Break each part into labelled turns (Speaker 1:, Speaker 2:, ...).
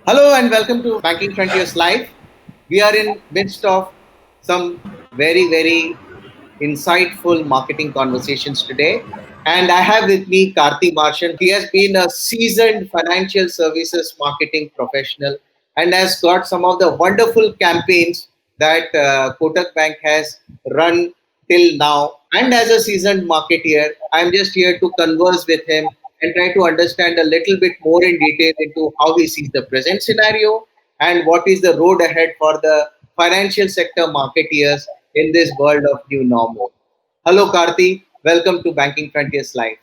Speaker 1: Hello and welcome to Banking Frontiers Live. We are in midst of some very insightful marketing conversations today. And I have with me Karthi Marshan. He has been a seasoned financial services marketing professional and has got some of the wonderful campaigns that Kotak Bank has run till now. And as a seasoned marketeer, I'm just here to converse with him and try to understand a little bit more in detail into how he sees the present scenario and what is the road ahead for the financial sector marketeers in this world of new normal. Hello, Karthi. Welcome to Banking Frontiers Live.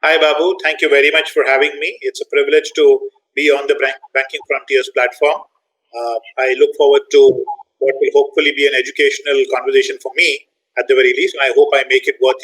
Speaker 2: Hi, Babu. Thank you very much for having me. It's a privilege to be on the Banking Frontiers platform. I look forward to what will hopefully be an educational conversation for me at the very least. And I hope I make it worth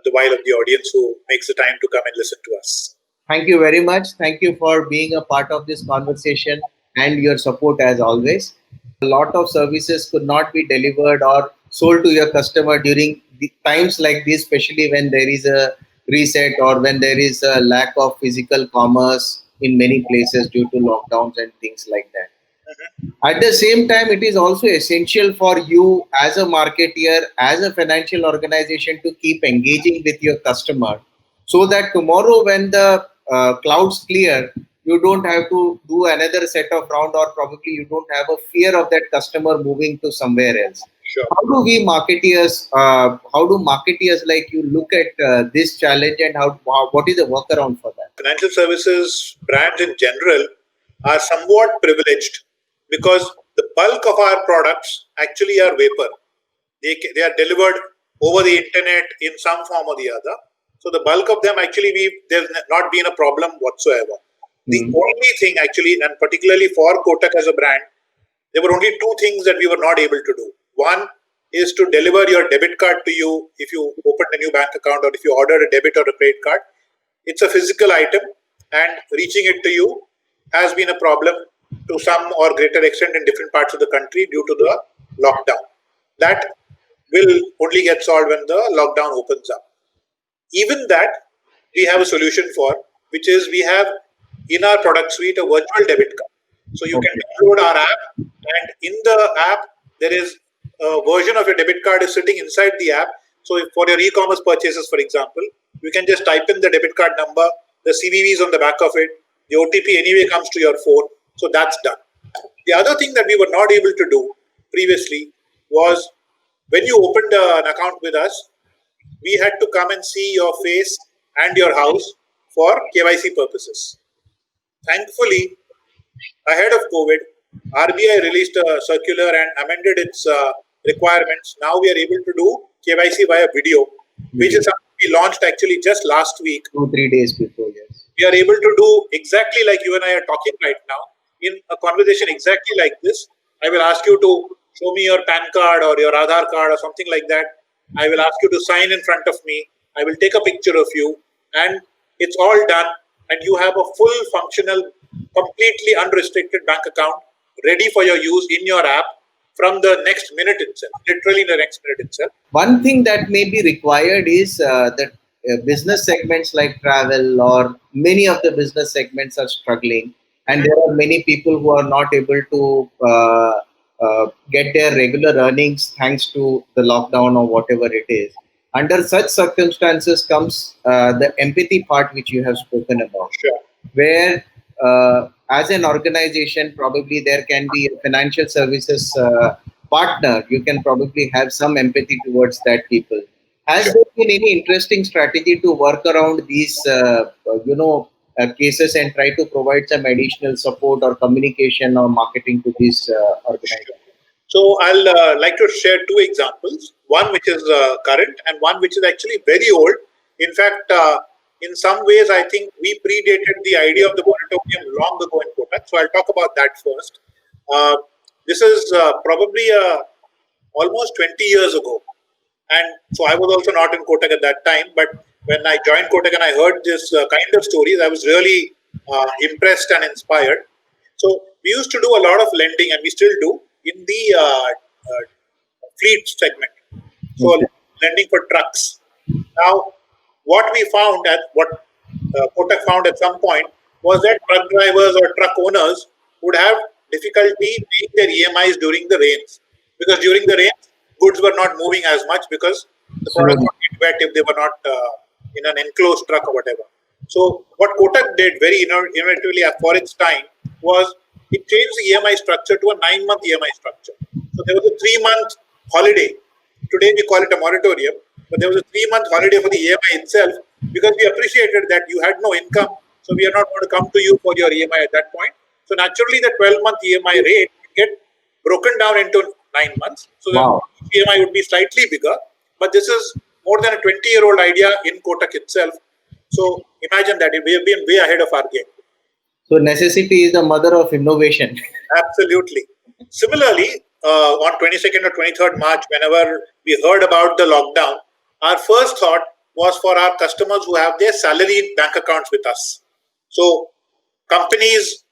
Speaker 2: the while of the audience who makes the time to come and listen to us.
Speaker 1: Thank you very much. Thank you for being a part of this conversation and your support as always. A lot of services could not be delivered or sold to your customer during the times like this, especially when there is a reset or when there is a lack of physical commerce in many places due to lockdowns and things like that. At the same time, it is also essential for you as a marketeer, as a financial organization to keep engaging with your customer so that tomorrow when the clouds clear, you don't have to do another set of round or probably you don't have a fear of that customer moving to somewhere else.
Speaker 2: Sure.
Speaker 1: How do marketeers like you look at this challenge and what is the workaround for that?
Speaker 2: Financial services brands in general are somewhat privileged because the bulk of our products actually are vapor. They are delivered over the internet in some form or the other. So the bulk of them actually there's not been a problem whatsoever. The only thing actually, and particularly for Kotak as a brand, there were only two things that we were not able to do. One is to deliver your debit card to you if you opened a new bank account or if you ordered a debit or a credit card. It's a physical item and reaching it to you has been a problem to some or greater extent in different parts of the country due to the lockdown. That will only get solved when the lockdown opens up. Even that we have a solution for, which is we have in our product suite a virtual debit card. So you can download our app, and in the app there is a version of your debit card is sitting inside the app. So if for your e-commerce purchases, for example, you can just type in the debit card number, the CVV is on the back of it, the OTP anyway comes to your phone. So that's done. The other thing that we were not able to do previously was when you opened an account with us, we had to come and see your face and your house for KYC purposes. Thankfully, ahead of COVID, RBI released a circular and amended its requirements. Now we are able to do KYC via video, which is something we launched actually just last week.
Speaker 1: 2-3 days before, yes.
Speaker 2: We are able to do exactly like you and I are talking right now in a conversation exactly like this. I will ask you to show me your PAN card or your Aadhaar card or something like that. I will ask you to sign in front of me. I will take a picture of you, and it's all done. And you have a full functional, completely unrestricted bank account ready for your use in your app from the next minute itself, literally the next minute itself.
Speaker 1: One thing that may be required is that business segments like travel or many of the business segments are struggling, and there are many people who are not able to get their regular earnings thanks to the lockdown or whatever it is. Under such circumstances comes the empathy part which you have spoken about,
Speaker 2: Sure.
Speaker 1: where as an organization, probably there can be a financial services partner. You can probably have some empathy towards that people. Has there been any interesting strategy to work around these, cases and try to provide some additional support or communication or marketing to these organizations?
Speaker 2: So I'll like to share two examples. One which is current and one which is actually very old. In fact, in some ways, I think we predated the idea of the moratorium long ago in Kotak. So I'll talk about that first. This is probably almost 20 years ago. And so I was also not in Kotak at that time. But when I joined Kotak and I heard this kind of stories, I was really impressed and inspired. So we used to do a lot of lending, and we still do, in the fleet segment. So lending for trucks. Now, what we found what Kotak found at some point was that truck drivers or truck owners would have difficulty paying their EMIs during the rains, because during the rains goods were not moving as much because the products
Speaker 1: Absolutely.
Speaker 2: would get wet if they were not in an enclosed truck or whatever. So what Kotak did very innovatively for its time was it changed the EMI structure to a 9-month EMI structure. So there was a 3-month holiday. Today we call it a moratorium, but there was a 3-month holiday for the EMI itself, because we appreciated that you had no income. So we are not going to come to you for your EMI at that point. So naturally, the 12-month EMI rate would get broken down into 9 months. So the
Speaker 1: Wow.
Speaker 2: EMI would be slightly bigger, but this is more than a 20-year-old idea in Kotak itself. So imagine that we have been way ahead of our game.
Speaker 1: So necessity is the mother of innovation.
Speaker 2: Absolutely. Similarly, on 22nd or 23rd March, whenever we heard about the lockdown, our first thought was for our customers who have their salaried bank accounts with us. So companies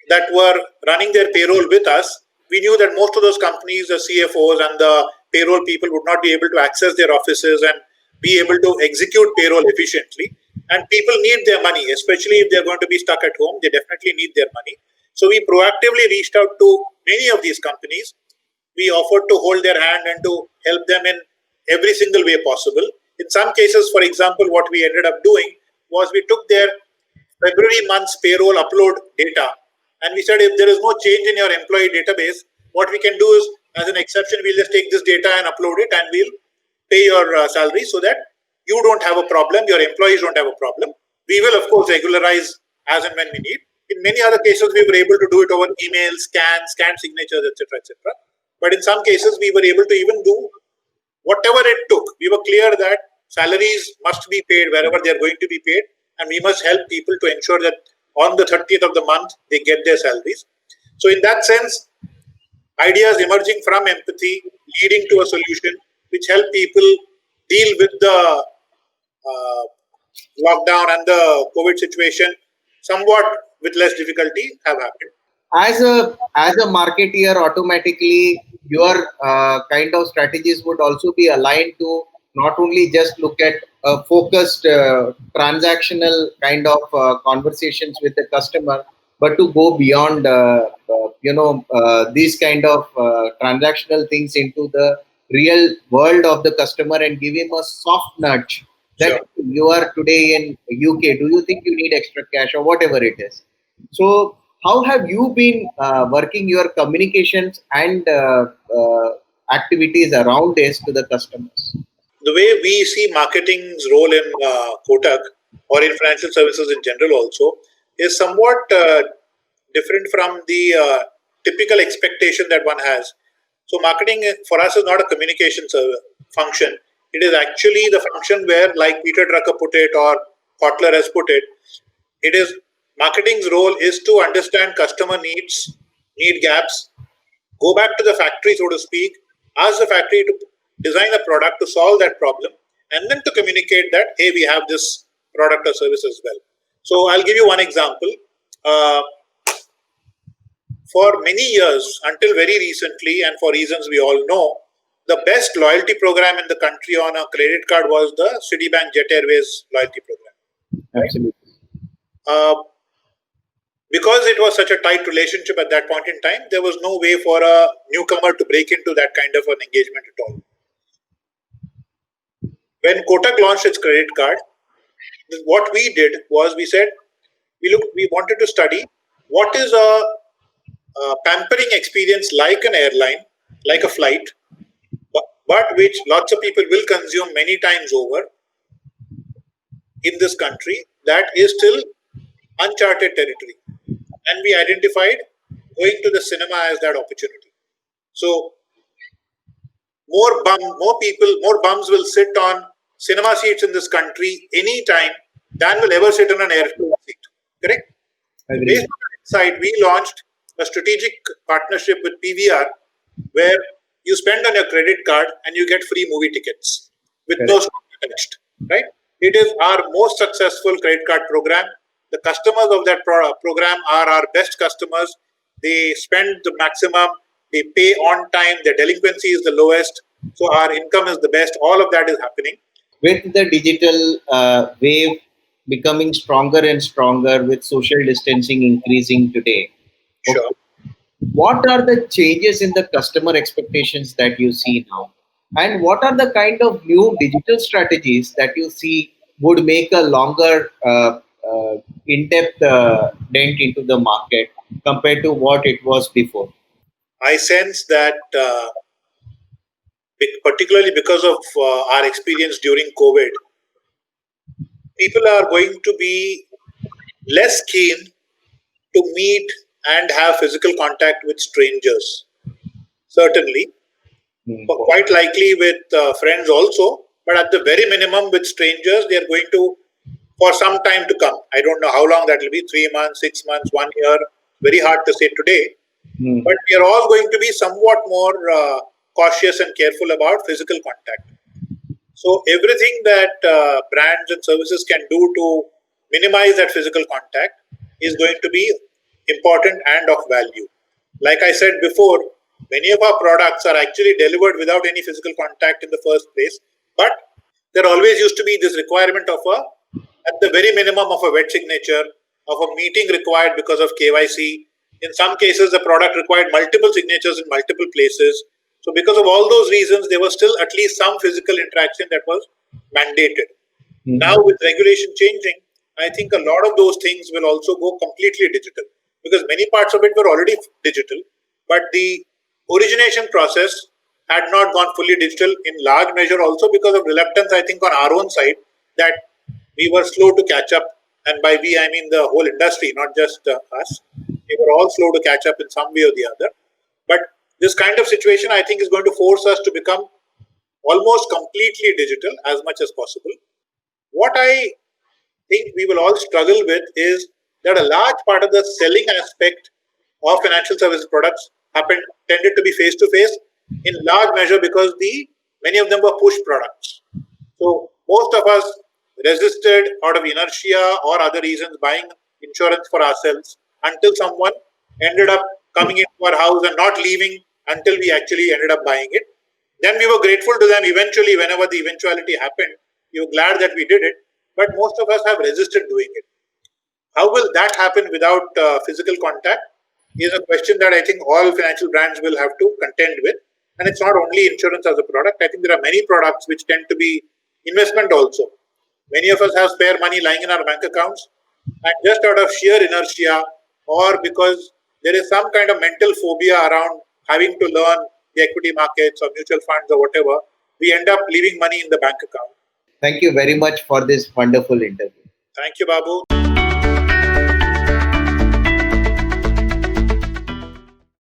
Speaker 2: that were running their payroll with us, we knew that most of those companies, the CFOs and the payroll people, would not be able to access their offices and be able to execute payroll efficiently. And people need their money, especially if they're going to be stuck at home. They definitely need their money. So we proactively reached out to many of these companies. We offered to hold their hand and to help them in every single way possible. In some cases, for example, what we ended up doing was we took their February month's payroll upload data, and we said if there is no change in your employee database, what we can do is, as an exception, we'll just take this data and upload it, and we'll pay your salary so that you don't have a problem, your employees don't have a problem. We will, of course, regularize as and when we need. In many other cases, we were able to do it over email, scanned signatures, etc., etc. But in some cases, we were able to even do whatever it took. We were clear that salaries must be paid wherever they are going to be paid, and we must help people to ensure that on the 30th of the month they get their salaries. So, in that sense, ideas emerging from empathy leading to a solution which help people deal with the uh, lockdown and the COVID situation somewhat with less difficulty have happened.
Speaker 1: As a marketeer, automatically your kind of strategies would also be aligned to not only just look at focused transactional kind of conversations with the customer, but to go beyond these kind of transactional things into the real world of the customer and give him a soft nudge that
Speaker 2: Sure.
Speaker 1: you are today in UK. Do you think you need extra cash or whatever it is? So how have you been working your communications and activities around this to the customers?
Speaker 2: The way we see marketing's role in Kotak or in financial services in general also is somewhat different from the typical expectation that one has. So, marketing for us is not a communication function. It is actually the function where, like Peter Drucker put it or Kotler has put it, it is marketing's role is to understand customer needs, need gaps, go back to the factory, so to speak, ask the factory to design a product to solve that problem, and then to communicate that, hey, we have this product or service as well. So I'll give you one example. Uh, for many years, until very recently, and for reasons we all know, the best loyalty program in the country on a credit card was the Citibank Jet Airways loyalty program. Right?
Speaker 1: Absolutely.
Speaker 2: Uh, because it was such a tight relationship at that point in time, there was no way for a newcomer to break into that kind of an engagement at all. When Kotak launched its credit card, what we did was we said we wanted to study what is a pampering experience like an airline, like a flight, but which lots of people will consume many times over in this country, that is still uncharted territory. And we identified going to the cinema as that opportunity. So more bums will sit on cinema seats in this country anytime than will ever sit on an airplane seat. Correct? So based
Speaker 1: Agreed.
Speaker 2: on that insight, we launched a strategic partnership with PVR where you spend on your credit card and you get free movie tickets with no
Speaker 1: Correct.
Speaker 2: strings attached. Right? It is our most successful credit card program. The customers of that program are our best customers. They spend the maximum, they pay on time, their delinquency is the lowest, so our income is the best. All of that is happening.
Speaker 1: With the digital wave becoming stronger and stronger, with social distancing increasing today,
Speaker 2: Sure.
Speaker 1: What are the changes in the customer expectations that you see now? And what are the kind of new digital strategies that you see would make a longer, in-depth dent into the market compared to what it was before?
Speaker 2: I sense that, particularly because of our experience during COVID, people are going to be less keen to meet and have physical contact with strangers. Certainly,
Speaker 1: Hmm.
Speaker 2: but quite likely with friends also, but at the very minimum with strangers, they are going to, for some time to come. I don't know how long that will be, 3 months, 6 months, 1 year, very hard to say today.
Speaker 1: Hmm.
Speaker 2: But we are all going to be somewhat more cautious and careful about physical contact. So everything that brands and services can do to minimize that physical contact is going to be important and of value. Like I said before, many of our products are actually delivered without any physical contact in the first place, but there always used to be this requirement of at the very minimum of a wet signature, of a meeting required because of KYC. In some cases, the product required multiple signatures in multiple places. So, because of all those reasons, there was still at least some physical interaction that was mandated. Now, with regulation changing, I think a lot of those things will also go completely digital because many parts of it were already digital, but the origination process had not gone fully digital in large measure also because of reluctance, I think, on our own side that we were slow to catch up. And by we, I mean the whole industry, not just us. We were all slow to catch up in some way or the other. But this kind of situation, I think, is going to force us to become almost completely digital as much as possible. What I think we will all struggle with is that a large part of the selling aspect of financial services products tended to be face to face in large measure because the many of them were push products. So most of us resisted out of inertia or other reasons buying insurance for ourselves until someone ended up coming into our house and not leaving until we actually ended up buying it. Then we were grateful to them eventually, whenever the eventuality happened. We were glad that we did it, but most of us have resisted doing it. How will that happen without physical contact is a question that I think all financial brands will have to contend with. And it's not only insurance as a product. I think there are many products which tend to be investment also. Many of us have spare money lying in our bank accounts, and just out of sheer inertia or because there is some kind of mental phobia around having to learn the equity markets or mutual funds or whatever, we end up leaving money in the bank account.
Speaker 1: Thank you very much for this wonderful interview.
Speaker 2: Thank you, Babu.